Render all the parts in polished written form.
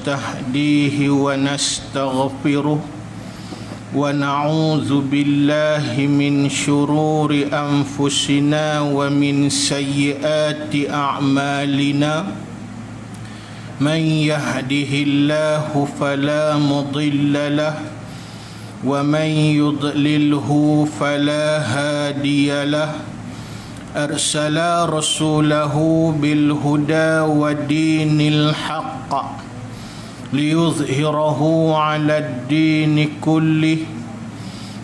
ونستهديه ونستغفره ونعوذ بالله من شرور أنفسنا ومن سيئات أعمالنا من يهده الله فلا مضل له ومن يضلله فلا هادي له أرسل رسوله بالهدى ودين الحق ليظهره على الدين كله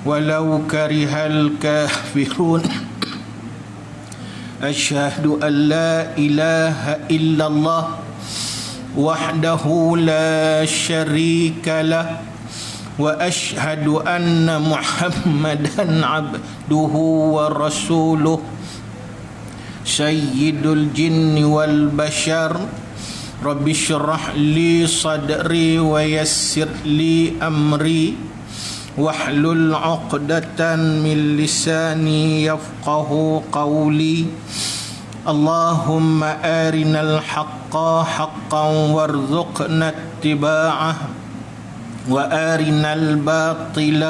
ولو كره الكافرون أشهد أن لا إله إلا الله وحده لا شريك له وأشهد أن محمدا عبده ورسوله سيد الجن والبشر رب اشرح لي صدري ويسر لي أمري واحلل عقدة من لساني يفقه قولي اللهم أرنا الحق حقا وارزقنا اتباعه وأرنا الباطل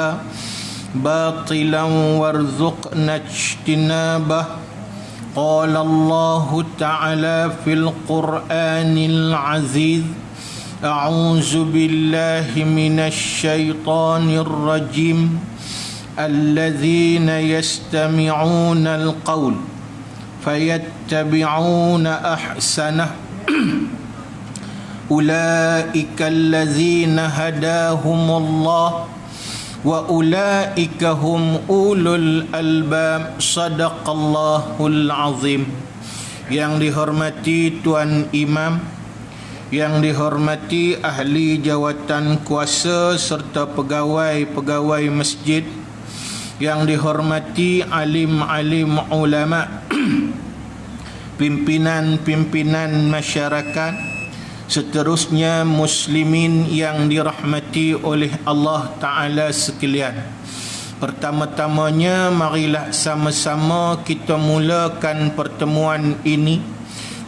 باطلا وارزقنا اجتنابه قال الله تعالى في القرآن العزيز أعوذ بالله من الشيطان الرجيم الذين يستمعون القول فيتبعون أحسنه أولئك الذين هداهم الله وأولئك هم أولو الألباب صدق الله العظيم. Yang dihormati Tuan Imam, yang dihormati ahli jawatan kuasa serta pegawai-pegawai masjid, yang dihormati alim-alim ulama, pimpinan-pimpinan masyarakat, seterusnya muslimin yang dirahmati oleh Allah Ta'ala sekalian. Pertama-tamanya marilah sama-sama kita mulakan pertemuan ini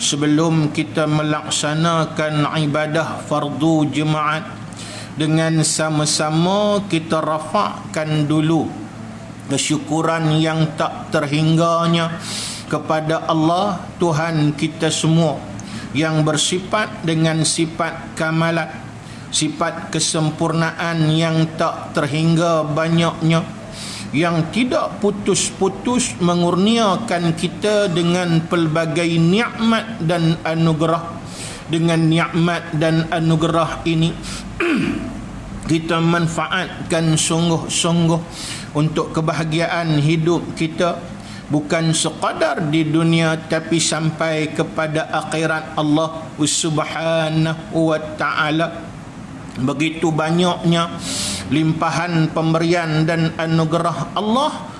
sebelum kita melaksanakan ibadah fardu jemaat dengan sama-sama kita rafakkan dulu kesyukuran yang tak terhingganya kepada Allah Tuhan kita semua yang bersifat dengan sifat kamalat, sifat kesempurnaan yang tak terhingga banyaknya, yang tidak putus-putus mengurniakan kita dengan pelbagai nikmat dan anugerah. Dengan nikmat dan anugerah ini kita manfaatkan sungguh-sungguh untuk kebahagiaan hidup kita, bukan sekadar di dunia tapi sampai kepada akhirat Allah Subhanahu wa ta'ala. Begitu banyaknya limpahan pemberian dan anugerah Allah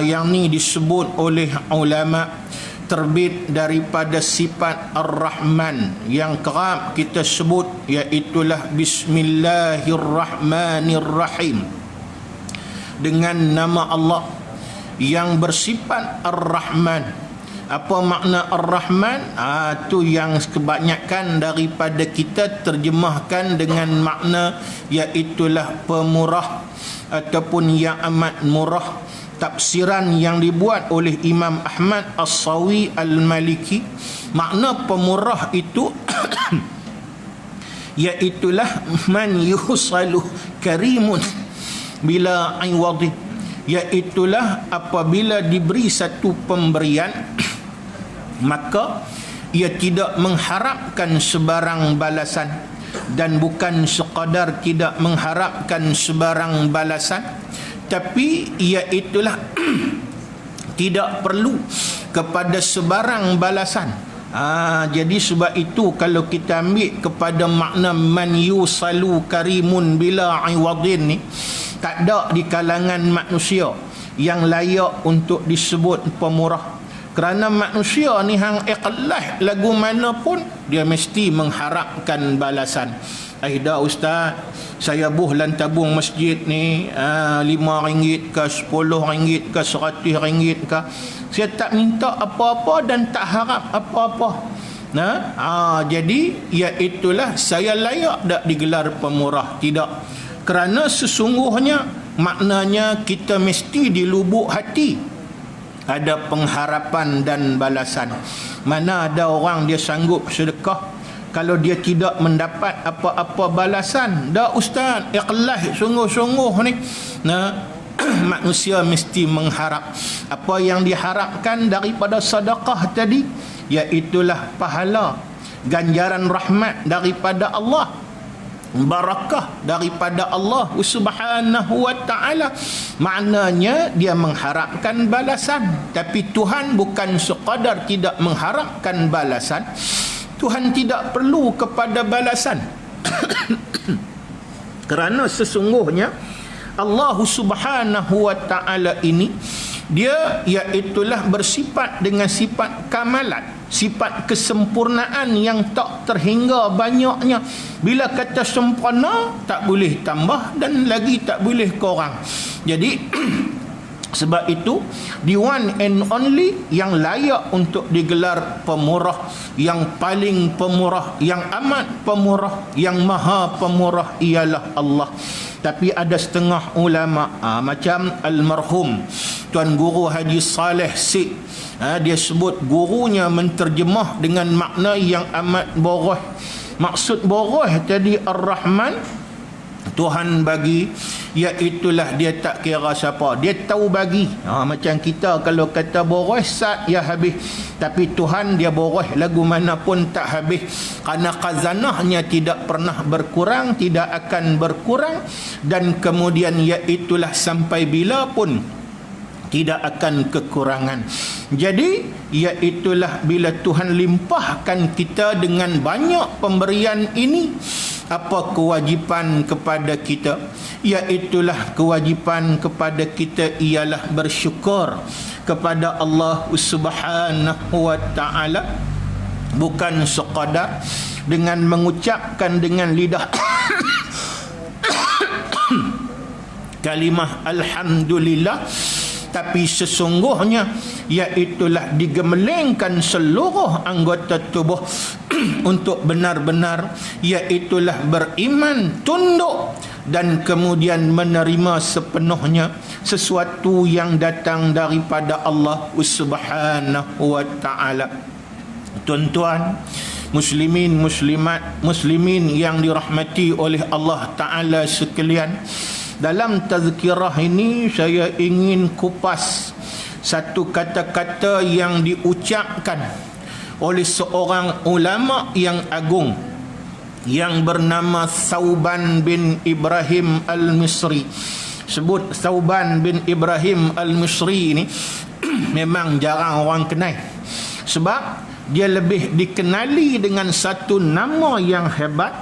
yang ni disebut oleh ulama terbit daripada sifat Ar-Rahman yang kerap kita sebut, iaitulah Bismillahirrahmanirrahim. Dengan nama Allah yang bersifat Ar-Rahman. Apa makna Ar-Rahman? Itu yang kebanyakan daripada kita terjemahkan dengan makna iaitulah pemurah ataupun yang amat murah. Tafsiran yang dibuat oleh Imam Ahmad As-Sawi Al-Maliki, makna pemurah itu iaitulah man yusalu karimun bila iwadi, iaitulah apabila diberi satu pemberian maka ia tidak mengharapkan sebarang balasan, dan bukan sekadar tidak mengharapkan sebarang balasan, tapi iaitulah tidak perlu kepada sebarang balasan. Jadi sebab itu kalau kita ambil kepada makna man yusalu karimun bila iwadin ni, tak ada di kalangan manusia yang layak untuk disebut pemurah. Kerana manusia ni hang ikhlas lagu mana pun dia mesti mengharapkan balasan. Dah ustaz, saya buhlan tabung masjid ni RM5 ke RM10 ke RM100 ke, saya tak minta apa-apa dan tak harap apa-apa. Jadi iaitulah saya layak tak digelar pemurah? Tidak. Kerana sesungguhnya maknanya kita mesti di lubuk hati ada pengharapan dan balasan. Mana ada orang dia sanggup sedekah kalau dia tidak mendapat apa-apa balasan? Dah ustaz, ikhlas sungguh-sungguh ni. Manusia mesti mengharap. Apa yang diharapkan daripada sedekah tadi, iaitulah pahala, ganjaran rahmat daripada Allah, barakah daripada Allah Subhanahu wa ta'ala. Maknanya dia mengharapkan balasan. Tapi Tuhan bukan sekadar tidak mengharapkan balasan, Tuhan tidak perlu kepada balasan. Kerana sesungguhnya Allah Subhanahu wa ta'ala ini, dia iaitulah bersifat dengan sifat kamalat, sifat kesempurnaan yang tak terhingga banyaknya. Bila kata sempurna, tak boleh tambah dan lagi tak boleh kurang. Jadi sebab itu the one and only yang layak untuk digelar pemurah, yang paling pemurah, yang amat pemurah, yang maha pemurah ialah Allah. Tapi ada setengah ulama macam almarhum Tuan Guru Haji Saleh Sik, dia sebut gurunya menterjemah dengan makna yang amat boros. Maksud boros tadi Ar-Rahman, Tuhan bagi, iaitulah dia tak kira siapa, dia tahu bagi. Macam kita kalau kata boros sat ya habis, tapi Tuhan dia boros lagu mana pun tak habis. Kerana khazanahnya tidak pernah berkurang, tidak akan berkurang, dan kemudian iaitulah sampai bila pun tidak akan kekurangan. Jadi iaitulah bila Tuhan limpahkan kita dengan banyak pemberian ini, apa kewajipan kepada kita? Iaitulah kewajipan kepada kita ialah bersyukur kepada Allah Subhanahu wa ta'ala, bukan sekadar dengan mengucapkan dengan lidah kalimah alhamdulillah, tapi sesungguhnya iaitulah digemelengkan seluruh anggota tubuh untuk benar-benar iaitulah beriman, tunduk, dan kemudian menerima sepenuhnya sesuatu yang datang daripada Allah Subhanahu wa ta'ala. Tuan-tuan muslimin, muslimat, muslimin yang dirahmati oleh Allah Ta'ala sekalian, dalam tazkirah ini saya ingin kupas satu kata-kata yang diucapkan oleh seorang ulama yang agung yang bernama Thauban bin Ibrahim Al-Misri. Sebut Thauban bin Ibrahim Al-Misri ini memang jarang orang kenal, sebab dia lebih dikenali dengan satu nama yang hebat,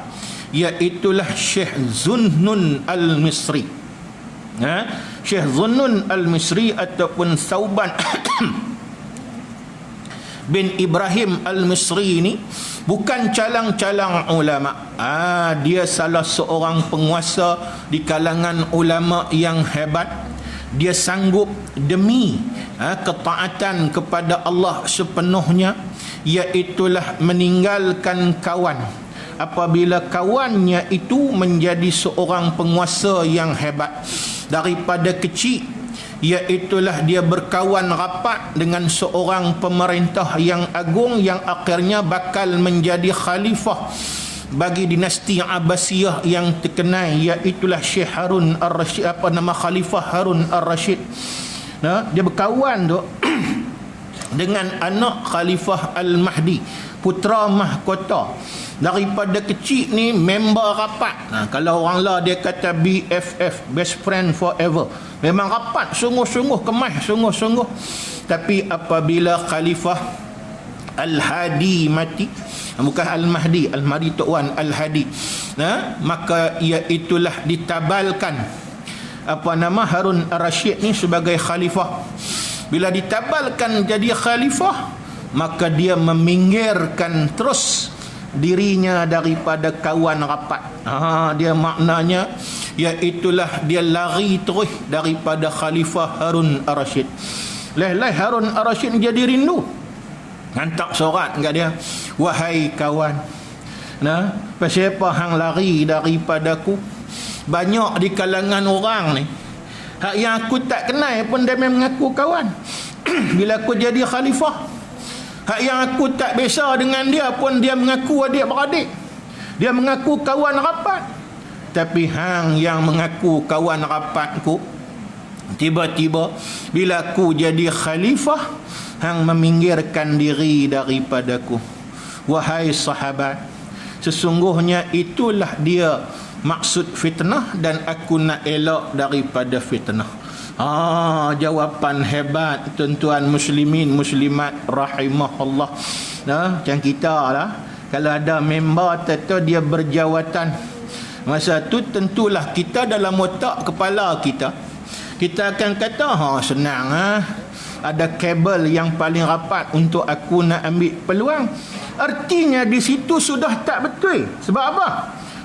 iaitulah Syekh Zunnun Al-Misri. Syekh Zunnun Al-Misri ataupun Thauban bin Ibrahim Al-Misri ini bukan calang-calang ulama. Dia salah seorang penguasa di kalangan ulama yang hebat. Dia sanggup demi ketaatan kepada Allah sepenuhnya, iaitulah meninggalkan kawan apabila kawannya itu menjadi seorang penguasa yang hebat. Daripada kecil, iaitulah dia berkawan rapat dengan seorang pemerintah yang agung yang akhirnya bakal menjadi khalifah bagi dinasti Abbasiyah yang terkenal, iaitulah Syekh Harun Ar-Rasyid, Khalifah Harun Ar-Rasyid. Dia berkawan tu dengan anak Khalifah Al-Mahdi, putera mahkota. Daripada kecil ni member rapat. Kalau orang lah dia kata BFF, best friend forever. Memang rapat, sungguh-sungguh, kemas sungguh-sungguh. Tapi apabila Khalifah Al-Hadi mati, bukan Al-Mahdi, Al-Mahdi Tok Wan, Al-Hadi, maka iaitulah ditabalkan Harun Ar-Rasyid ni sebagai khalifah. Bila ditabalkan jadi khalifah, maka dia meminggirkan terus dirinya daripada kawan rapat. Dia maknanya iaitulah dia lari terus daripada Khalifah Harun Ar-Rasyid. Harun Ar-Rasyid jadi rindu, hantar surat kat dia, wahai kawan, nah, pasal apa hang lari daripadaku? Banyak di kalangan orang ni, hak yang aku tak kenal pun dia mengaku kawan. Bila aku jadi khalifah, hak yang aku tak biasa dengan dia pun dia mengaku adik-beradik, dia mengaku kawan rapat. Tapi hang yang mengaku kawan rapatku, tiba-tiba bila aku jadi khalifah, hang meminggirkan diri daripadaku. Wahai sahabat, sesungguhnya itulah dia maksud fitnah, dan aku nak elak daripada fitnah. Jawapan hebat tuan-tuan muslimin muslimat rahimahullah. Macam kita lah, kalau ada member tentu dia berjawatan, masa tu tentulah kita dalam otak kepala kita akan kata senang ada kabel yang paling rapat untuk aku nak ambil peluang. Artinya di situ sudah tak betul. Sebab apa?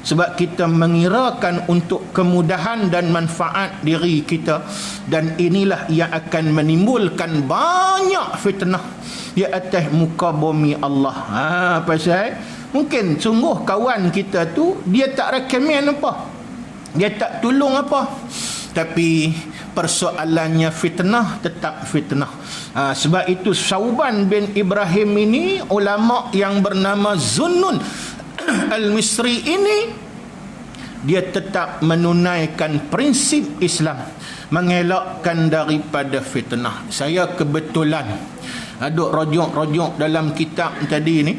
Sebab kita mengirakan untuk kemudahan dan manfaat diri kita, dan inilah yang akan menimbulkan banyak fitnah di atas muka bumi Allah. Pasal mungkin sungguh kawan kita tu dia tak rekomen apa, dia tak tolong apa, tapi persoalannya fitnah, tetap fitnah. Sebab itu Sauban bin Ibrahim ini, ulama yang bernama Zunnun Al-Misri ini, dia tetap menunaikan prinsip Islam, mengelakkan daripada fitnah. Saya kebetulan duk rojok dalam kitab tadi ni,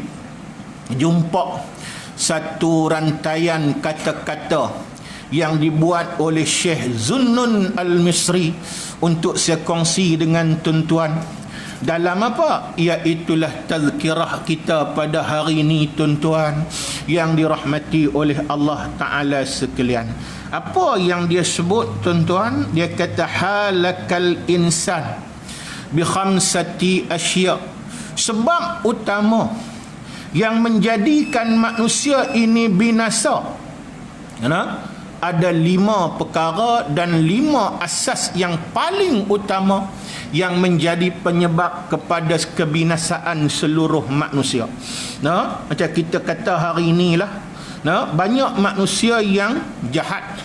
jumpa satu rantaian kata-kata yang dibuat oleh Syekh Zunnun Al-Misri untuk saya kongsi dengan tuan-tuan. Dalam apa? Iaitulah tazkirah kita pada hari ini tuan-tuan yang dirahmati oleh Allah Ta'ala sekalian. Apa yang dia sebut tuan-tuan? Dia kata halakal insan bi khamsati asya. Sebab utama yang menjadikan manusia ini binasa, ada 5 perkara dan 5 asas yang paling utama yang menjadi penyebab kepada kebinasaan seluruh manusia. Macam kita kata hari inilah, banyak manusia yang jahat,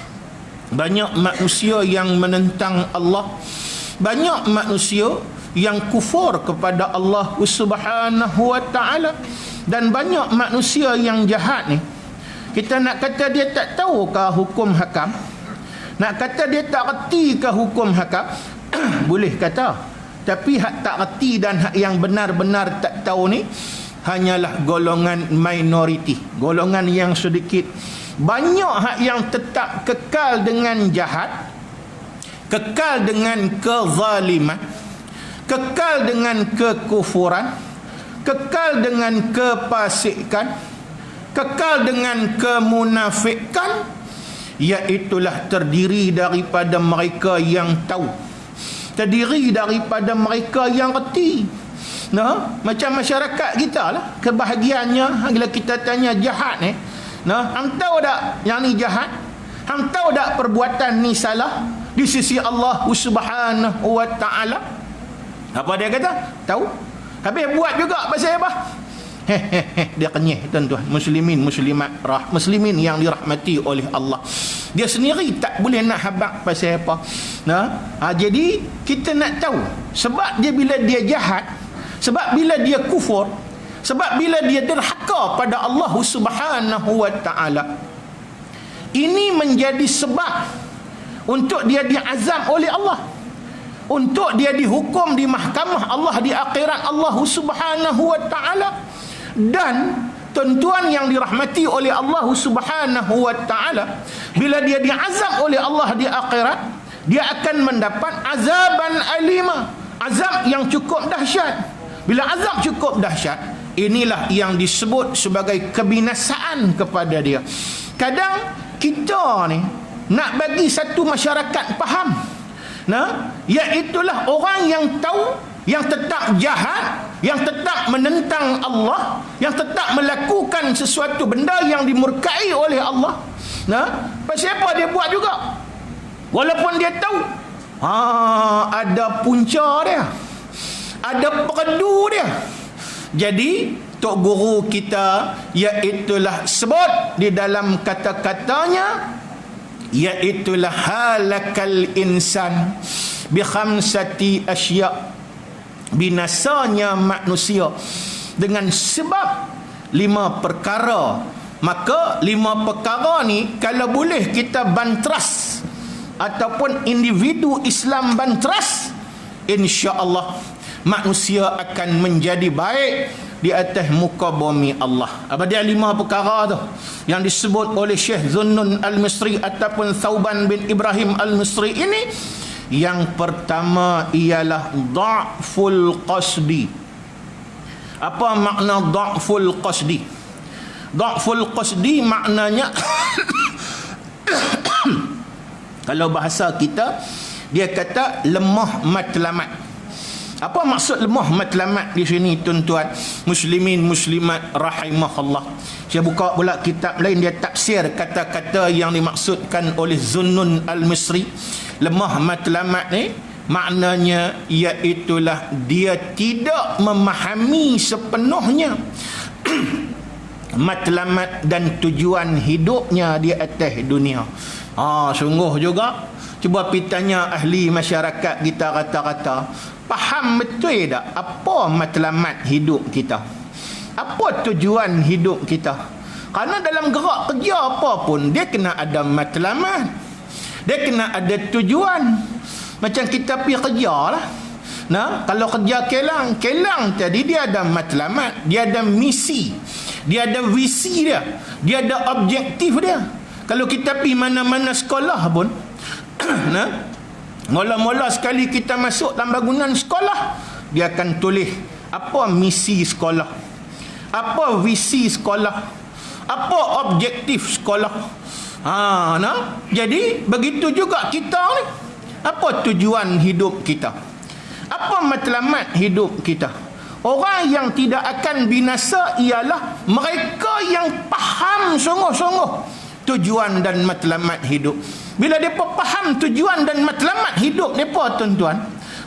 banyak manusia yang menentang Allah, banyak manusia yang kufur kepada Allah Subhanahu wa ta'ala, dan banyak manusia yang jahat ni, kita nak kata dia tak tahukah hukum hakam, nak kata dia tak reti ke hukum hakam, boleh kata. Tapi hak tak reti dan hak yang benar-benar tak tahu ni hanyalah golongan minoriti, golongan yang sedikit. Banyak hak yang tetap kekal dengan jahat, kekal dengan kezaliman, kekal dengan kekufuran, kekal dengan kefasikan, kekal dengan kemunafikan, iaitulah terdiri daripada mereka yang tahu, terdiri daripada mereka yang reti. Macam masyarakat kita lah, kebahagiaannya bila kita tanya jahat ni, hang tahu tak yang ni jahat? Hang tahu tak perbuatan ni salah di sisi Allah Subhanahu wa ta'ala? Apa dia kata? Tahu. Habis buat juga pasal apa? Dia kenyih tuan-tuan muslimin muslimat, muslimin yang dirahmati oleh Allah. Dia sendiri tak boleh nak habaq pasal apa. Jadi kita nak tahu sebab dia bila dia jahat, sebab bila dia kufur, sebab bila dia derhaka pada Allah Subhanahu wa ta'ala, ini menjadi sebab untuk dia diazab oleh Allah, untuk dia dihukum di mahkamah Allah di akhirat Allah Subhanahu wa ta'ala. Dan tuan-tuan yang dirahmati oleh Allah Subhanahu wa ta'ala, bila dia diazab oleh Allah di akhirat, dia akan mendapat azaban alima, azab yang cukup dahsyat. Bila azab cukup dahsyat, inilah yang disebut sebagai kebinasaan kepada dia. Kadang kita ni nak bagi satu masyarakat faham, iaitulah orang yang tahu, yang tetap jahat, yang tetap menentang Allah, yang tetap melakukan sesuatu benda yang dimurkai oleh Allah. Pasal apa dia buat juga? Walaupun dia tahu ada punca dia, ada perdu dia. Jadi tok guru kita iaitulah sebut di dalam kata-katanya, iaitulah halakal insan bi khamsati asya, binasanya manusia dengan sebab 5 perkara. Maka 5 perkara ni kalau boleh kita bantras ataupun individu Islam bantras, insya-Allah manusia akan menjadi baik di atas muka bumi Allah. Apa dia 5 perkara tu yang disebut oleh Syekh Zunnun Al-Misri ataupun Thauban bin Ibrahim Al-Misri ini? Yang pertama ialah dha'ful qasdi. Apa makna dha'ful qasdi? Dha'ful qasdi maknanya kalau bahasa kita dia kata lemah matlamat. Apa maksud lemah matlamat di sini tuan-tuan muslimin muslimat rahimahullah? Saya buka pula kitab lain, dia tafsir kata-kata yang dimaksudkan oleh Zunnun Al-Misri. Lemah matlamat ni maknanya iaitulah dia tidak memahami sepenuhnya matlamat dan tujuan hidupnya di atas dunia. Sungguh juga. Cuba pergi tanya ahli masyarakat kita rata-rata, faham betul tak apa matlamat hidup kita? Apa tujuan hidup kita? Karena dalam gerak kerja apa pun, dia kena ada matlamat. Dia kena ada tujuan. Macam kita pergi kerja lah. Nah, kalau kerja kelang tadi dia ada matlamat, dia ada misi, dia ada visi dia ada objektif dia. Kalau kita pergi mana-mana sekolah pun, nah, mula-mula sekali kita masuk dalam bangunan sekolah, dia akan tulis apa misi sekolah, apa visi sekolah, apa objektif sekolah. Nah, jadi begitu juga kita ni. Apa tujuan hidup kita? Apa matlamat hidup kita? Orang yang tidak akan binasa ialah mereka yang faham sungguh-sungguh tujuan dan matlamat hidup. Bila mereka faham tujuan dan matlamat hidup mereka, tuan-tuan,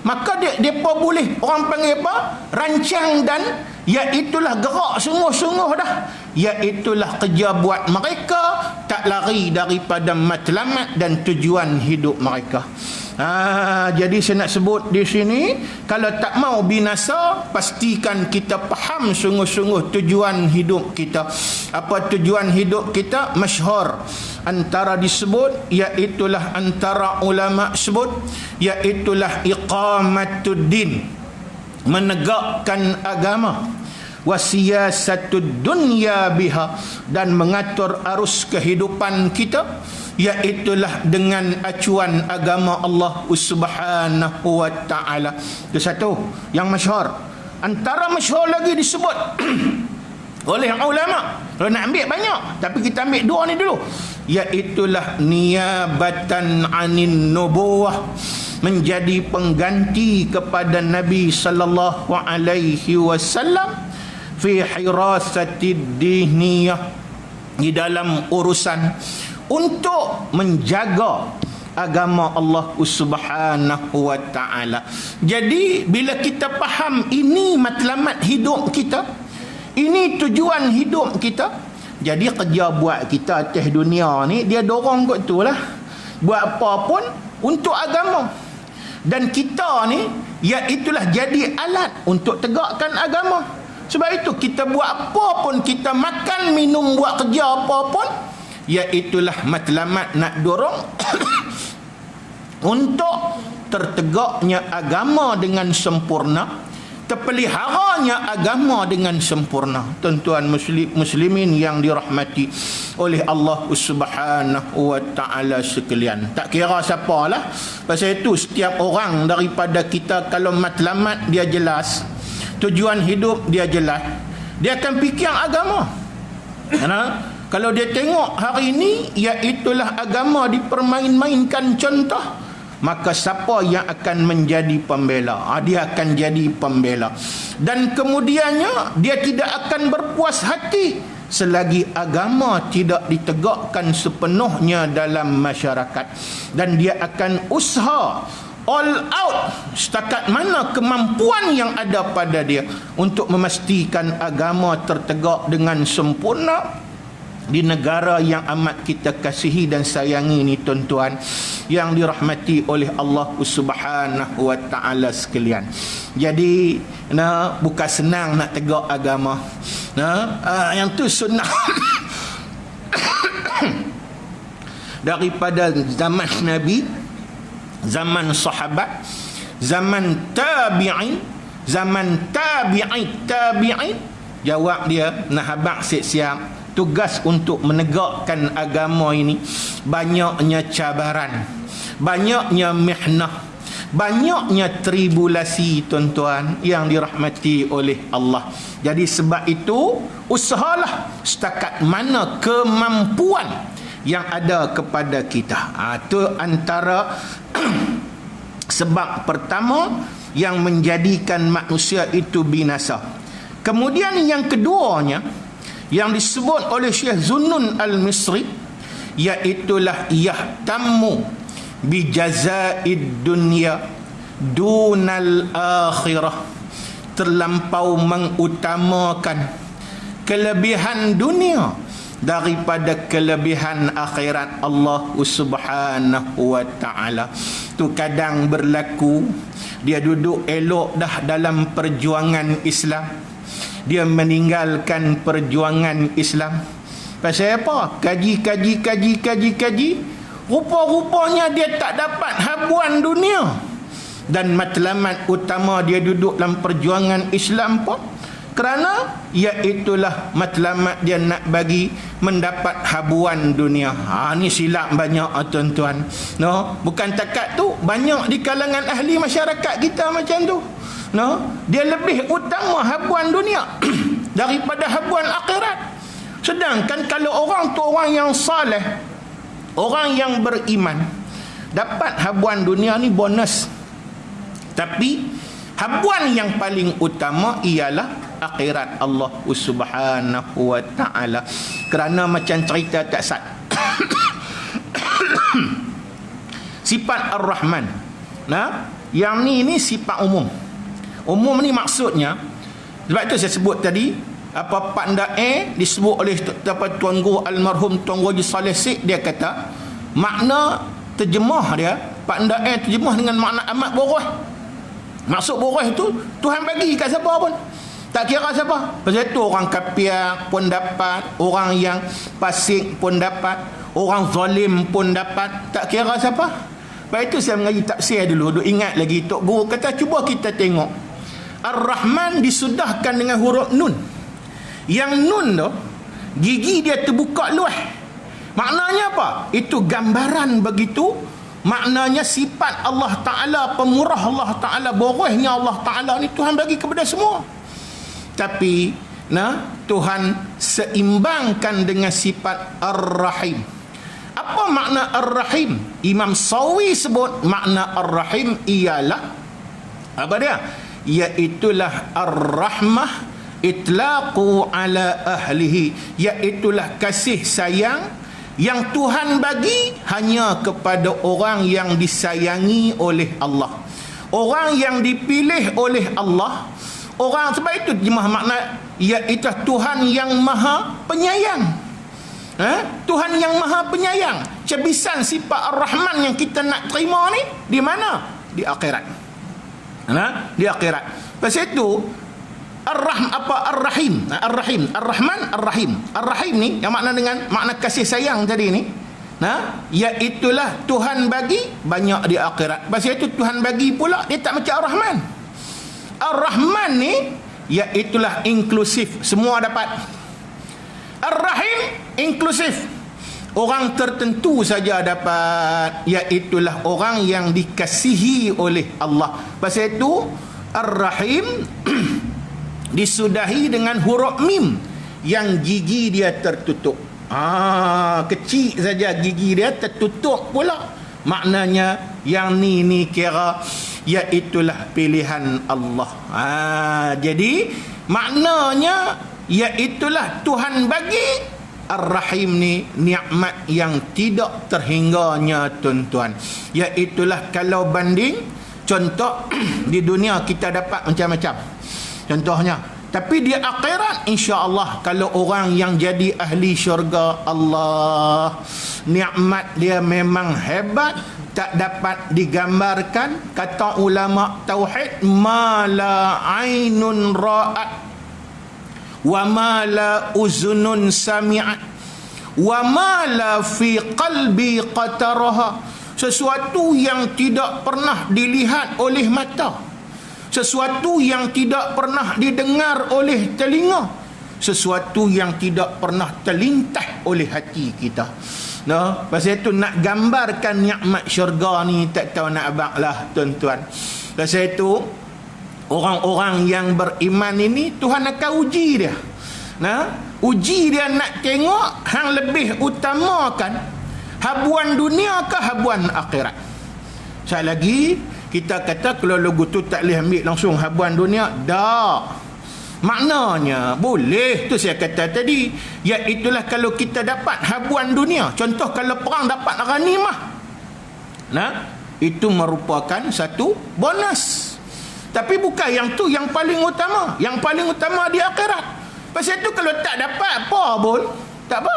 maka mereka boleh, orang panggil apa? Rancang dan iaitulah gerak sungguh-sungguh dah. Iaitulah kerja buat mereka tak lari daripada matlamat dan tujuan hidup mereka. Jadi saya nak sebut di sini, kalau tak mau binasa, pastikan kita faham sungguh-sungguh tujuan hidup kita. Apa tujuan hidup kita? Masyhur antara disebut, iaitulah antara ulama sebut, iaitulah iqamatuddin, menegakkan agama, wasiyasatud dunya biha, dan mengatur arus kehidupan kita, iaitulah dengan acuan agama Allah Subhanahu wa ta'ala. Itu satu yang masyhur. Antara masyhur lagi disebut oleh ulama, kalau nak ambil banyak, tapi kita ambil 2 ni dulu, iaitulah niyabatan anin nubuwah, menjadi pengganti kepada Nabi sallallahu alaihi wasallam fi hirasatid diniyah, di dalam urusan untuk menjaga agama Allah Subhanahu wa ta'ala. Jadi bila kita faham ini matlamat hidup kita, ini tujuan hidup kita, jadi kerja buat kita atas dunia ni dia dorong kot tu lah, buat apa pun untuk agama. Dan kita ni iaitulah jadi alat untuk tegakkan agama. Sebab itu kita buat apa pun, kita makan minum buat kerja apa pun, iaitulah matlamat nak dorong untuk tertegaknya agama dengan sempurna, terpeliharanya agama dengan sempurna. Tuan-tuan muslimin yang dirahmati oleh Allah Subhanahu wa ta'ala sekalian, tak kira siapalah. Pasal itu setiap orang daripada kita, kalau matlamat dia jelas, tujuan hidup dia jelas, dia akan fikir agama. Kalau dia tengok hari ini iaitulah agama dipermain-mainkan contoh, maka siapa yang akan menjadi pembela? Dia akan jadi pembela. Dan kemudiannya dia tidak akan berpuas hati selagi agama tidak ditegakkan sepenuhnya dalam masyarakat. Dan dia akan usaha all out setakat mana kemampuan yang ada pada dia untuk memastikan agama tertegak dengan sempurna di negara yang amat kita kasihi dan sayangi ni, tuan-tuan yang dirahmati oleh Allah Subhanahu wa taala sekalian. Jadi bukan senang nak tegak agama. Yang tu sunnah daripada zaman Nabi, zaman sahabat, zaman tabi'in, zaman tabi'in. Jawab dia, nak habaq siap-siap tugas untuk menegakkan agama ini. Banyaknya cabaran, banyaknya mihnah, banyaknya tribulasi, tuan-tuan yang dirahmati oleh Allah. Jadi sebab itu usahalah setakat mana kemampuan yang ada kepada kita. Itu antara sebab pertama yang menjadikan manusia itu binasa. Kemudian yang keduanya yang disebut oleh Syekh Zunnun Al-Misri, iaitulah yahtammu bijazaid dunya dunal akhirah, terlampau mengutamakan kelebihan dunia daripada kelebihan akhirat Allah Subhanahu wa taala. Tu kadang berlaku, dia duduk elok dah dalam perjuangan Islam, dia meninggalkan perjuangan Islam. Pasal apa? Kaji. Rupa-rupanya dia tak dapat habuan dunia. Dan matlamat utama dia duduk dalam perjuangan Islam pun kerana iaitulah matlamat dia nak bagi mendapat habuan dunia. Ni silap banyak, tuan-tuan. Bukan takat tu, banyak di kalangan ahli masyarakat kita macam tu. Dia lebih utama habuan dunia daripada habuan akhirat. Sedangkan kalau orang tu orang yang saleh, orang yang beriman, dapat habuan dunia ni bonus. Tapi habuan yang paling utama ialah akhirat Allah Subhanahu wa taala. Kerana macam cerita tak sat sifat Ar-Rahman, yang ni sifat umum. Umum ni maksudnya, sebab itu saya sebut tadi, apa pandai disebut oleh Tuan Guru almarhum Tuan Guru Haji Saleh Sik, dia kata makna terjemah dia, pandai terjemah dengan makna amat boros. Maksud boros itu Tuhan bagi kat siapa pun, tak kira siapa. Pasal itu orang kafir pun dapat, orang yang fasik pun dapat, orang zalim pun dapat, tak kira siapa. Sebab itu saya mengaji tafsir dulu, duk ingat lagi Tok Guru kata, cuba kita tengok Ar-Rahman disudahkan dengan huruf nun. Yang nun tu gigi dia terbuka luas. Maknanya apa? Itu gambaran begitu. Maknanya sifat Allah Ta'ala, pemurah Allah Ta'ala, borosnya Allah Ta'ala ni Tuhan bagi kepada semua. Tapi Tuhan seimbangkan dengan sifat Ar-Rahim. Apa makna Ar-Rahim? Imam Sawi sebut makna Ar-Rahim ialah apa dia? Iaitulah Ar-Rahmah itlaqu ala ahlihi, iaitulah kasih sayang yang Tuhan bagi hanya kepada orang yang disayangi oleh Allah, orang yang dipilih oleh Allah. Orang, sebab itu terjemah makna iaitu Tuhan yang maha penyayang. Tuhan yang maha penyayang. Cebisan sifat Ar-Rahman yang kita nak terima ni di mana? Di akhirat. Di akhirat. Pasal itu Ar-Rahim, Ar-Rahman, Ar-Rahim. Ar-Rahim ni yang makna dengan makna kasih sayang tadi ni, iaitulah Tuhan bagi banyak di akhirat. Pasal itu Tuhan bagi pula dia tak macam Ar-Rahman. Ar-Rahman ni iaitulah inklusif, semua dapat. Ar-Rahim inklusif, orang tertentu saja dapat, iaitulah orang yang dikasihi oleh Allah. Pasal itu Ar-Rahim disudahi dengan huruf mim yang gigi dia tertutup. Kecil saja gigi dia tertutup pula. Maknanya yang ni kira iaitulah pilihan Allah. Jadi maknanya iaitulah Tuhan bagi Ar-Rahim ni nikmat yang tidak terhingganya tuan-tuan. Iaitulah kalau banding contoh di dunia kita dapat macam-macam contohnya, tapi di akhirat insya-Allah kalau orang yang jadi ahli syurga Allah, nikmat dia memang hebat, tak dapat digambarkan. Kata ulama tauhid, ma la ainun ra'at wa ma la uzunun sami'at wa ma la fi qalbi qataraha. Sesuatu yang tidak pernah dilihat oleh mata, sesuatu yang tidak pernah didengar oleh telinga, sesuatu yang tidak pernah terlintas oleh hati kita. Nah, pasal itu nak gambarkan nikmat syurga ni tak tahu nak abang lah tuan-tuan. Pasal itu orang-orang yang beriman ini Tuhan akan uji dia. Nah, uji dia nak tengok hang lebih utamakan habuan dunia ke habuan akhirat. Sekali lagi kita kata kalau lagu tu tak boleh ambil langsung habuan dunia, dak. Maknanya boleh, tu saya kata tadi, iaitulah kalau kita dapat habuan dunia, contoh kalau perang dapat ghanimah, nah itu merupakan satu bonus. Tapi bukan yang tu yang paling utama. Yang paling utama di akhirat. Pasal tu kalau tak dapat apa pun tak apa,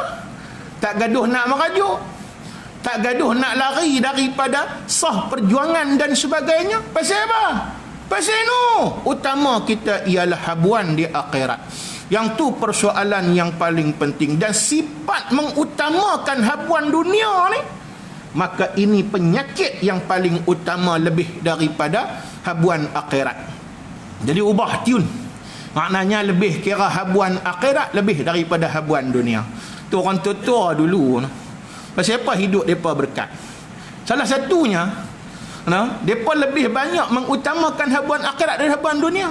tak gaduh nak merajuk, tak gaduh nak lari daripada sah perjuangan dan sebagainya. Pasal apa? Pasal nu utama kita ialah habuan di akhirat. Yang tu persoalan yang paling penting. Dan sifat mengutamakan habuan dunia ni, maka ini penyakit yang paling utama lebih daripada habuan akhirat. Jadi ubah tune, maknanya lebih kira habuan akhirat lebih daripada habuan dunia. Tu orang tua dulu, pasal apa hidup mereka berkat? Salah satunya, mereka lebih banyak mengutamakan habuan akhirat dari habuan dunia.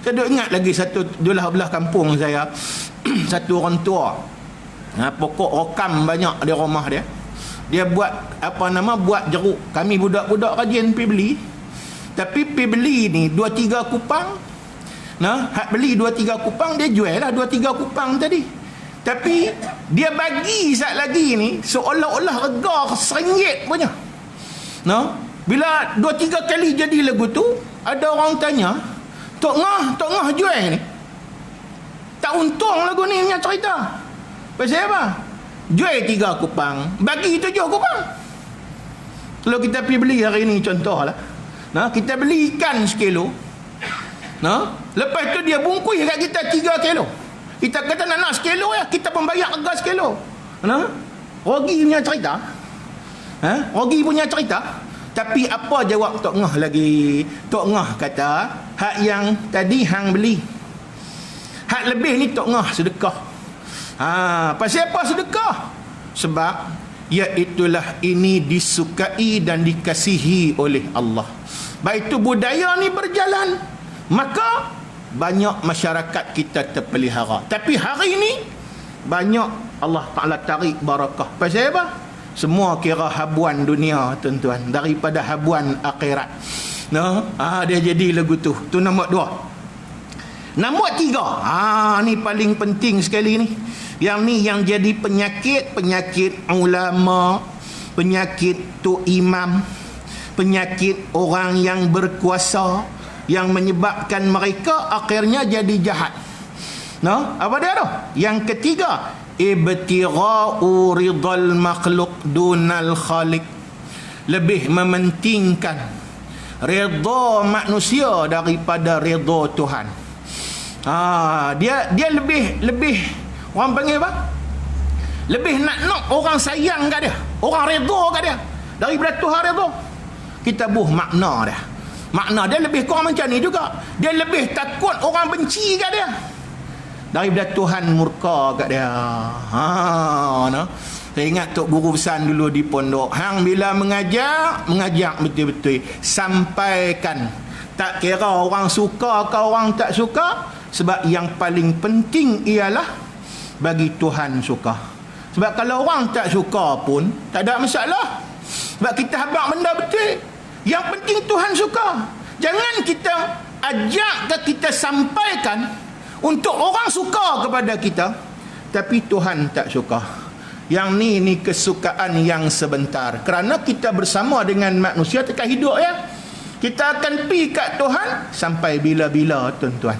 Saya duk ingat lagi satu belah kampung saya satu orang tua, pokok rokam banyak di rumah dia. Dia buat buat jeruk. Kami budak-budak rajin pergi beli. Tapi pergi beli ni 2-3 kupang. Hak beli 2-3 kupang, dia jual lah 2-3 kupang tadi. Tapi dia bagi sat lagi ni seolah-olah rega RM1 punya. Bila 2-3 kali jadi lagu tu, ada orang tanya, Tok Ngah jual ni tak untung lagu ni punya cerita. Pasal apa? Jual 3 kupang, bagi 7 kupang. Kalau kita pergi beli hari ni contohlah, kita beli ikan sekilo, lepas tu dia bungkus kat kita 3 kilo. Kita kata nak sekilo ya, kita membayar harga sekilo. Rugi punya cerita. Rugi punya cerita. Tapi apa jawab Tok Ngah lagi? Tok Ngah kata, hak yang tadi hang beli, hak lebih ni Tok Ngah sedekah. Pasal apa sedekah? Sebab iaitulah ini disukai dan dikasihi oleh Allah. Baik itu budaya ni berjalan, maka banyak masyarakat kita terpelihara. Tapi hari ini banyak Allah Ta'ala tarik barakah. Pasal apa? Semua kira habuan dunia tuan-tuan daripada habuan akhirat. Dia jadi lagu tu. Tu nombor 2. Nombor 3, ni paling penting sekali ni. Yang ni yang jadi penyakit ulama, penyakit tu imam, penyakit orang yang berkuasa, yang menyebabkan mereka akhirnya jadi jahat. Apa dia tu? Yang ketiga, ibtigha'u ridal makhluk dunal khaliq. Lebih mementingkan redha manusia daripada redha Tuhan. Dia lebih orang panggil apa? Lebih nak orang sayang kat dia, orang redha kat dia daripada Tuhan redha. Kita buh makna dia. Makna dia lebih kurang macam ni juga. Dia lebih takut orang benci kat dia daripada Tuhan murka kat dia. Saya ingat Tok Guru Besar dulu di pondok, hang bila mengajak betul-betul, sampaikan. Tak kira orang suka ke orang tak suka, sebab yang paling penting ialah bagi Tuhan suka. Sebab kalau orang tak suka pun tak ada masalah, sebab kita habaq benda betul. Yang penting Tuhan suka. Jangan kita ajak ke kita sampaikan untuk orang suka kepada kita, tapi Tuhan tak suka. Yang ni kesukaan yang sebentar. Kerana kita bersama dengan manusia tekan hidup ya. Kita akan pergi kat Tuhan sampai bila-bila, tuan-tuan.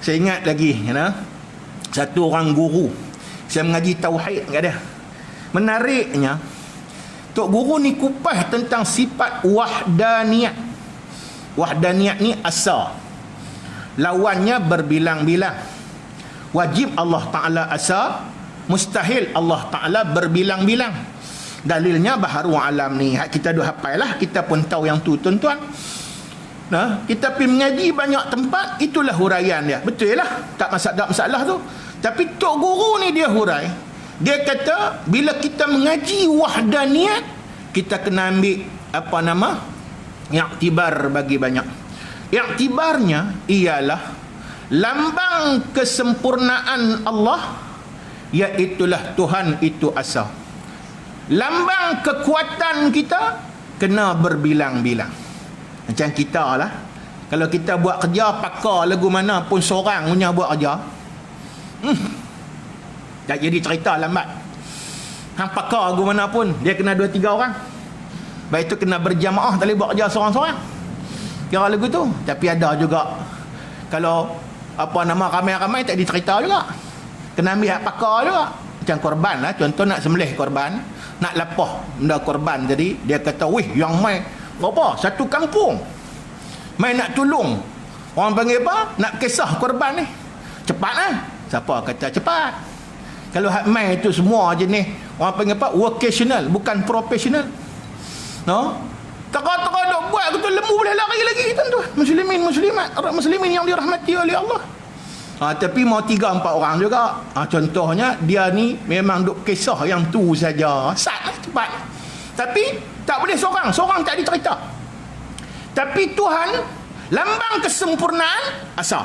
Saya ingat lagi, satu orang guru. Saya mengaji tauhid kat dia. Menariknya, Tok Guru ni kupas tentang sifat wahdaniyat. Wahdaniyat ni asa. Lawannya berbilang-bilang. Wajib Allah Ta'ala asa, mustahil Allah Ta'ala berbilang-bilang. Dalilnya baharu alam ni. Kita dah hafal lah, kita pun tahu yang tu, tuan-tuan. Kita pergi mengaji banyak tempat, itulah huraian dia. Betul lah, tak masalah tu. Tapi Tok Guru ni dia hurai. Dia kata, bila kita mengaji wahdaniyat, kita kena ambil iktibar bagi banyak. Iktibarnya ialah lambang kesempurnaan Allah, iaitulah Tuhan itu asa. Lambang kekuatan kita kena berbilang-bilang. Macam kita lah, kalau kita buat kerja, pakar lagu mana pun seorang punya buat kerja, tak jadi cerita lambat. Hang pakar lagu mana pun, dia kena 2-3 orang. Baik itu kena berjamaah, tak boleh buat kerja seorang-seorang. Kira lagu tu. Tapi ada juga, kalau ramai-ramai tak dicerita juga. Kena ambil hak pakar juga. Macam korban lah, contoh nak sembelih korban, nak lapah benda korban tadi, dia kata, wih, yang mai berapa? Satu kampung mai nak tolong. Orang panggil apa? Nak kisah korban ni. Cepat lah. Siapa kata cepat? Kalau hak mai tu semua jenis, orang panggil apa? Vocational, bukan professional. Teka-teka duk buat tu lembu boleh lari lagi, tuan-tuan. Muslimin, muslimat, muslimin yang dirahmati oleh Allah. Tapi mau 3-4 orang juga. Contohnya, dia ni memang duk kisah yang tu saja. Sat, cepat. Tapi tak boleh seorang tak dicerita. Tapi Tuhan, lambang kesempurnaan asa.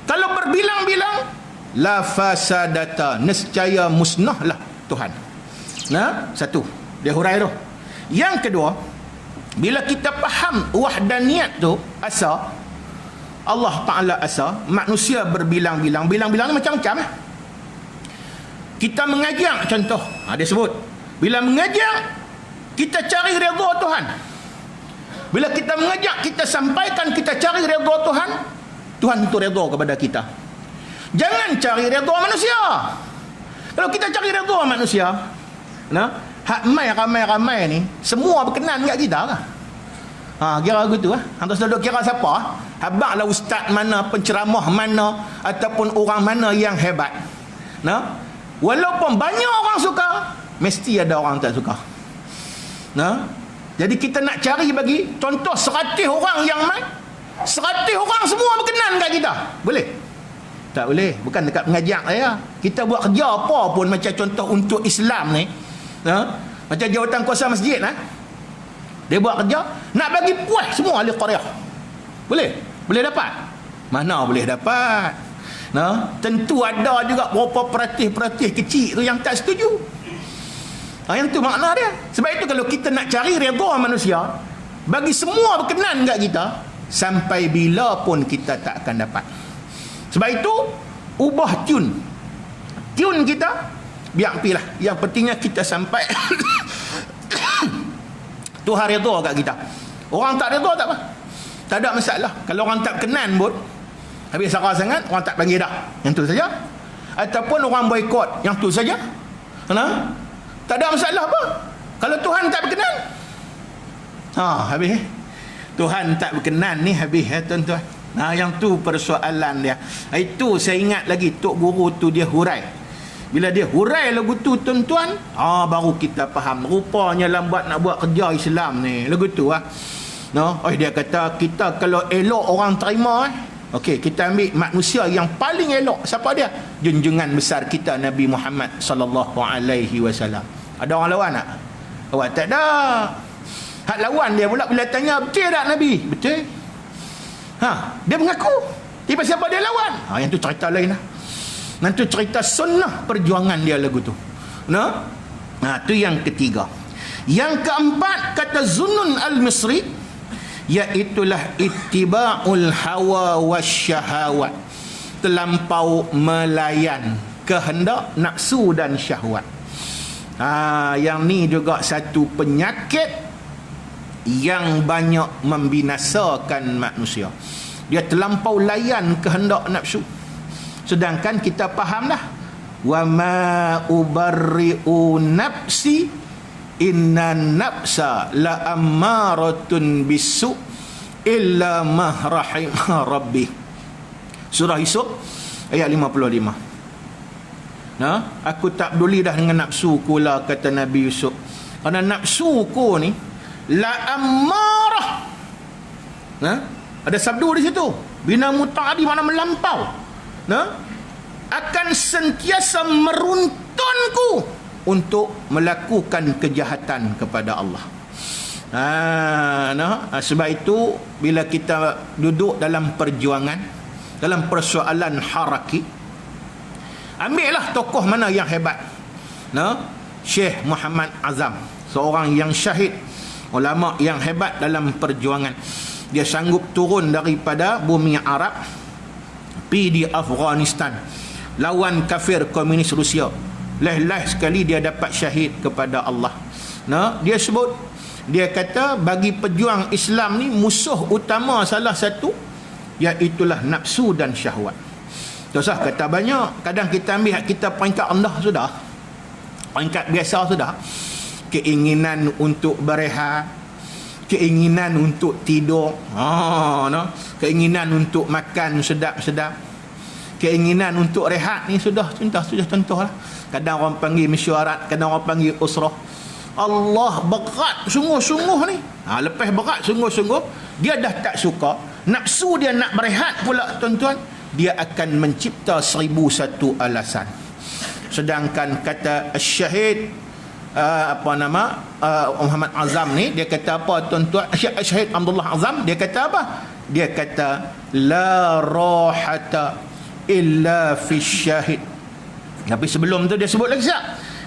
Kalau berbilang-bilang, la fasadata, nescaya musnahlah Tuhan. Satu, dia hurai tu. Yang kedua, bila kita faham wahdaniyat tu asa, Allah Ta'ala asa, manusia berbilang-bilang. Bilang-bilang ni macam-macam. Kita mengajak, contoh, dia sebut, bila mengajak, kita cari redha Tuhan. Bila kita mengajak, kita sampaikan, kita cari redha Tuhan, Tuhan itu redha kepada kita. Jangan cari redha manusia. Kalau kita cari redha manusia, hak mai ramai-ramai ni, semua berkenan kat kita lah. Kira begitu lah. Hantar sudah kira siapa? Habaklah ustaz mana, penceramah mana, ataupun orang mana yang hebat. Walaupun banyak orang suka, mesti ada orang tak suka. Jadi kita nak cari bagi contoh 100 orang yang mai, 100 orang semua berkenan kat kita. Boleh? Tak boleh. Bukan dekat mengajak saya. Kita buat kerja apa pun, macam contoh untuk Islam ni, macam jawatan kuasa masjid, dia buat kerja nak bagi puas semua ahli qaryah. Boleh? Boleh dapat? Mana boleh dapat? Tentu ada juga beberapa peratis-peratis kecil tu yang tak setuju. Yang tu makna dia. Sebab itu kalau kita nak cari redha manusia, bagi semua berkenan kat kita, sampai bila pun kita tak akan dapat. Sebab itu ubah tune kita, biar pilah. Yang pentingnya kita sampai Tuhan redha kat kita. Orang tak redha tak apa, tak ada masalah. Kalau orang tak berkenan pun, habis sarah sangat, orang tak panggil dah, yang tu saja. Ataupun orang boikot, yang tu saja. Tak ada masalah apa. Kalau Tuhan tak berkenan, habis Tuhan tak berkenan ni habis tuan-tuan. Yang tu persoalan dia. Itu saya ingat lagi Tok Guru tu dia hurai. Bila dia hurai lagu tu, tuan-tuan, baru kita faham. Rupanya lambat nak buat kerja Islam ni. Lagu tu dia kata, kita kalau elok orang terima, okey, kita ambil manusia yang paling elok. Siapa dia? Junjungan besar kita Nabi Muhammad sallallahu alaihi wasallam. Ada orang lawan tak? Awak tak ada. Hak lawan dia pula bila tanya, betul tak Nabi? Betul. Dia mengaku. Tiba siapa dia lawan? Yang tu cerita lain lah. Nanti cerita sunnah perjuangan dia lagu tu. Tu yang ketiga. Yang keempat, kata Zunnun al-Misri, iaitulah ittiba'ul hawa wasyahawat, terlampau melayan kehendak, nafsu dan syahwat. Yang ni juga satu penyakit yang banyak membinasakan manusia. Dia terlampau layan kehendak nafsu. Sedangkan kita faham dah, wa ma ubarri'u nafsi inna nafsa la ammaratun bisu illa ma rahima rabbi. Surah Yusuf ayat 55. Aku tak peduli dah dengan nafsu ku lah, kata Nabi Yusuf. Kerana nafsu ku ni la ammarah. Ada sabdu di situ. Bina muta'adi, mana melampau. Akan sentiasa meruntunku untuk melakukan kejahatan kepada Allah. Sebab itu bila kita duduk dalam perjuangan, dalam persoalan haraki, ambillah tokoh mana yang hebat. Syekh Muhammad Azam, seorang yang syahid, ulama yang hebat dalam perjuangan. Dia sanggup turun daripada bumi Arab, pergi di Afghanistan, lawan kafir komunis Rusia. Leh-leh sekali dia dapat syahid kepada Allah. Dia sebut, dia kata bagi pejuang Islam ni musuh utama salah satu iaitulah nafsu dan syahwat. Tak usah kata banyak. Kadang kita ambil kita peringkat rendah sudah, peringkat biasa sudah. Keinginan untuk berehat, keinginan untuk tidur, keinginan untuk makan sedap-sedap, keinginan untuk rehat ni sudah contoh lah. Kadang orang panggil mesyuarat, kadang orang panggil usrah. Allah berat sungguh-sungguh ni. Lepas berat sungguh-sungguh, dia dah tak suka, nafsu dia nak berehat pula, tuan-tuan, dia akan mencipta 1001 alasan. Sedangkan kata syahid Muhammad Azam ni, dia kata apa, tuan-tuan? Syahid Abdullah Azam, dia kata apa? Dia kata la rahata illa fi syahid. Tapi sebelum tu dia sebut lagi siap.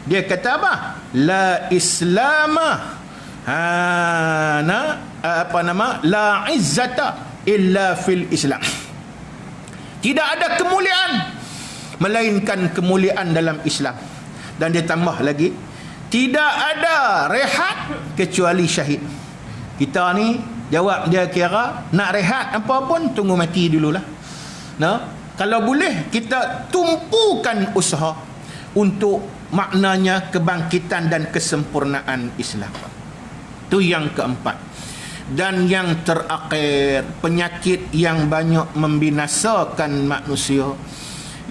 Dia kata apa? La islama la izzata illa fil islam. Tidak ada kemuliaan melainkan kemuliaan dalam Islam. Dan dia tambah lagi, tidak ada rehat kecuali syahid. Kita ni jawab dia kira nak rehat apa pun tunggu mati dululah. Kalau boleh kita tumpukan usaha untuk maknanya kebangkitan dan kesempurnaan Islam. Itu yang keempat. Dan yang terakhir, penyakit yang banyak membinasakan manusia,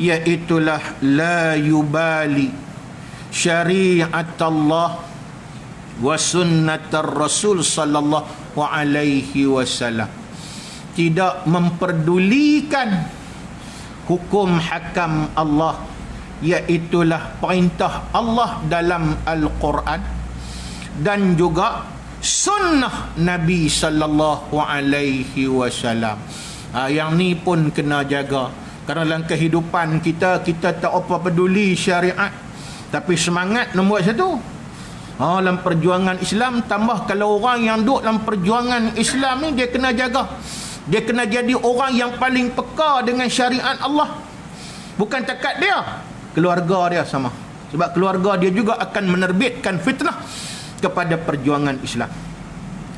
iaitulah la yubali syariat Allah wa sunnatar Rasul sallallahu alaihi wasallam. Tidak memperdulikan hukum hakam Allah, iaitulah perintah Allah dalam Al-Quran dan juga sunnah Nabi sallallahu alaihi wasallam. Yang ni pun kena jaga. Kerana dalam kehidupan kita tak apa peduli syariat, tapi semangat nombor satu. Dalam perjuangan Islam, tambah kalau orang yang duduk dalam perjuangan Islam ni, dia kena jaga. Dia kena jadi orang yang paling peka dengan syariat Allah. Bukan takat dia, keluarga dia sama. Sebab keluarga dia juga akan menerbitkan fitnah kepada perjuangan Islam.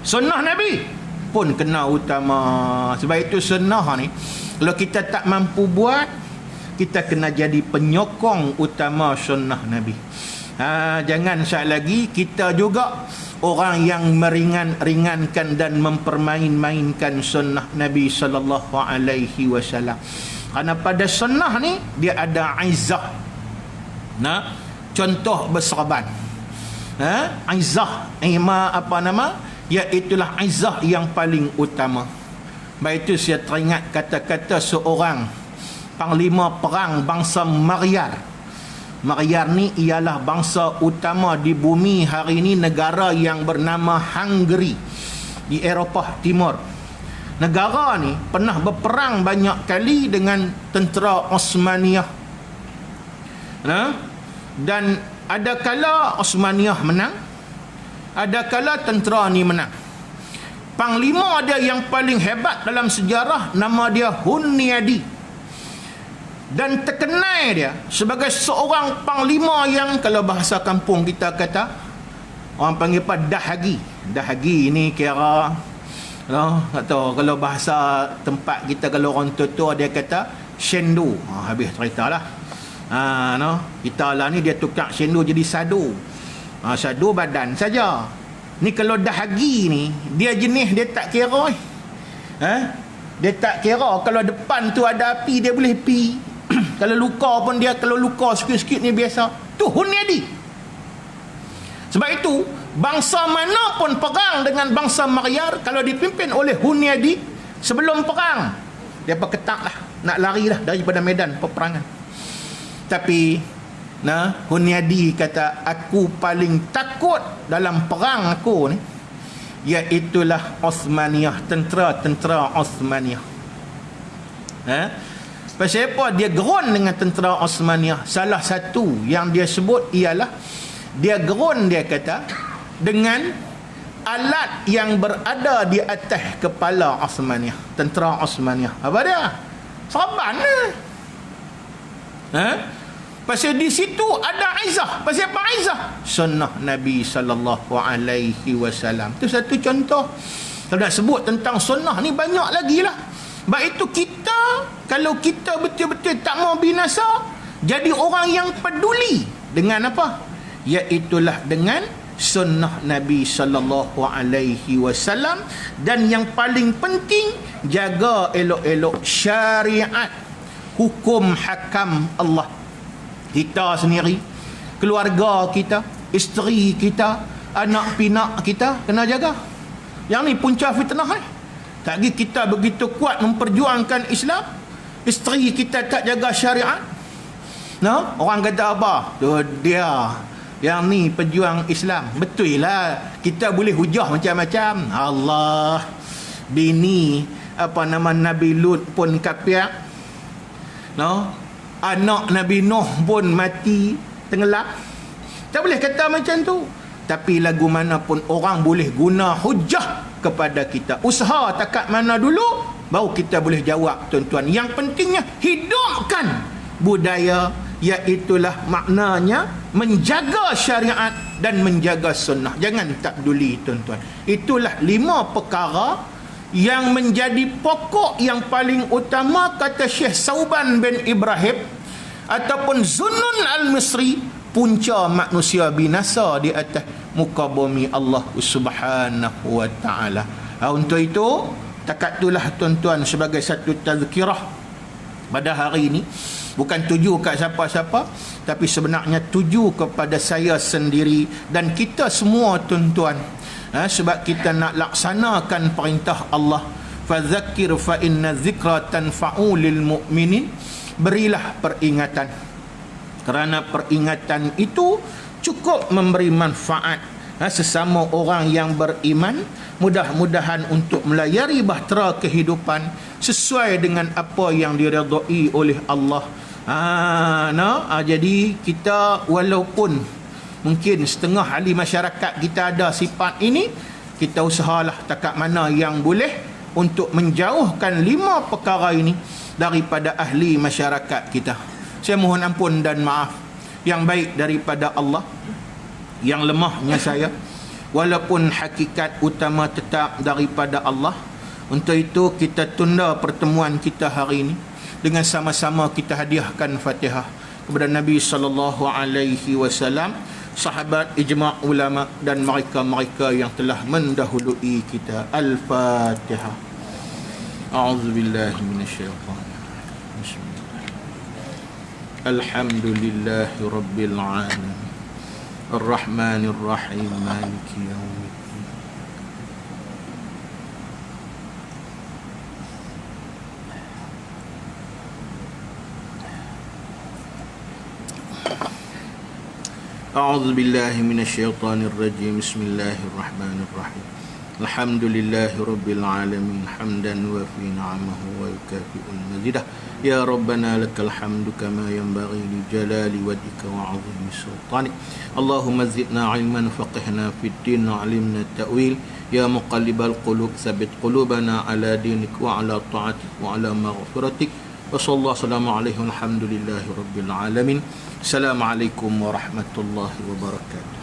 Sunnah Nabi pun kena utama. Sebab itu sunnah ni, kalau kita tak mampu buat, kita kena jadi penyokong utama sunnah Nabi. Jangan sekali lagi kita juga orang yang meringankan dan mempermain-mainkan sunnah Nabi sallallahu alaihi wasallam. Kerana pada sunnah ni dia ada izzah. Contoh berserban. Izzah, iaitulah izzah yang paling utama. Baik itu saya teringat kata-kata seorang panglima perang bangsa Magyar. Magyar ni ialah bangsa utama di bumi hari ini, negara yang bernama Hungary di Eropah Timur. Negara ni pernah berperang banyak kali dengan tentera Osmaniyah. Dan ada kala Osmaniyah menang, ada kala tentera ni menang. Panglima dia yang paling hebat dalam sejarah nama dia Hunyadi. dan terkenal dia sebagai seorang panglima yang, kalau bahasa kampung kita kata, orang panggil apa, dahagi ni kira atau kalau bahasa tempat kita, kalau orang tua dia kata syendu. Habis cerita lah. Kita lah ni dia tukar syendu jadi sadu. Sadu badan saja. Ni kalau dahagi ni, dia jenis dia tak kira. Dia tak kira kalau depan tu ada api dia boleh pi. Kalau luka pun dia, kalau luka sikit-sikit ni biasa. Tu Hunyadi. Sebab itu bangsa mana pun perang dengan bangsa Maryar, kalau dipimpin oleh Hunyadi, sebelum perang dia berketak lah, nak lari lah daripada medan peperangan. Tapi Hunyadi kata, aku paling takut dalam perang aku ni, iaitulah Osmaniyah, tentera Osmaniyah. Pasal apa dia gerun dengan tentera Osmaniyah? Salah satu yang dia sebut ialah dia gerun, dia kata, dengan alat yang berada di atas kepala Osmaniyah, tentera Osmaniyah. Apa dia? Serban lah. Pasal di situ ada Aizah. Pasal apa Aizah? Sunnah Nabi SAW. Itu satu contoh. Kalau nak sebut tentang sunnah ni banyak lagi lah. Sebab itu kita, kalau kita betul-betul tak mau binasa, jadi orang yang peduli dengan apa? Iaitulah dengan sunnah Nabi SAW. Dan yang paling penting, jaga elok-elok syariat, hukum hakam Allah. Kita sendiri, keluarga kita, isteri kita, anak pinak kita kena jaga. Yang ni punca fitnah ni. Tak lagi kita begitu kuat memperjuangkan Islam, isteri kita tak jaga syariat. Orang kata apa? Dia yang ni pejuang Islam. Betul lah, kita boleh hujah macam-macam. Allah, bini Nabi Lut pun kafir. Anak Nabi Nuh pun mati tenggelam. Tak boleh kata macam tu. Tapi lagu mana pun orang boleh guna hujah kepada kita. Usaha takat mana dulu, baru kita boleh jawab, tuan-tuan. Yang pentingnya hidupkan budaya, iaitulah maknanya menjaga syariat dan menjaga sunnah. Jangan tak peduli, tuan-tuan. Itulah 5 perkara yang menjadi pokok yang paling utama, kata Syekh Sauban bin Ibrahim ataupun Zunnun al-Misri, punca manusia binasa di atas muka bumi Allah Subhanahu wa ta'ala. Untuk itu, takat itulah tuan-tuan sebagai satu tazkirah pada hari ini. Bukan tuju kat siapa-siapa, tapi sebenarnya tuju kepada saya sendiri dan kita semua, tuan-tuan. Sebab kita nak laksanakan perintah Allah, fadzakir fa inna dzikra tanfa'u lil mu'minin. Berilah peringatan, kerana peringatan itu cukup memberi manfaat sesama orang yang beriman. Mudah-mudahan untuk melayari bahtera kehidupan sesuai dengan apa yang diredai oleh Allah. Jadi kita, walaupun mungkin setengah ahli masyarakat kita ada sifat ini, kita usahalah takat mana yang boleh untuk menjauhkan 5 perkara ini daripada ahli masyarakat kita. Saya mohon ampun dan maaf yang baik daripada Allah, yang lemahnya saya, walaupun hakikat utama tetap daripada Allah. Untuk itu kita tunda pertemuan kita hari ini dengan sama-sama kita hadiahkan Fatihah kepada Nabi SAW, sahabat, ijma' ulama dan mereka-mereka yang telah mendahului kita. Al-Fatihah. A'udzubillahi minasyaitanir rajim. Bismillah. Alhamdulillahi rabbil alamin. Ar-Rahmanir Rahim. Maliki yaumiddin. A'udzubillahi minasyaitanir rajim. Bismillahirrahmanirrahim. Alhamdulillahi rabbil alamin, hamdan wa fi ni'amahu wa yukafi'ul mazidah. Ya Rabbana lakal hamdu kama yanbaghi li jalali wajhika wa 'azimi sultanik. Allahumma zidna 'ilman faqihna fid din wa 'allimna ta'wil. Ya muqallibal qulub tsabbit qulubana ala dinik wa ala ta'atik wa ala maghfiratik Wassalamualaikum warahmatullahi wabarakatuh. Assalamualaikum warahmatullahi wabarakatuh.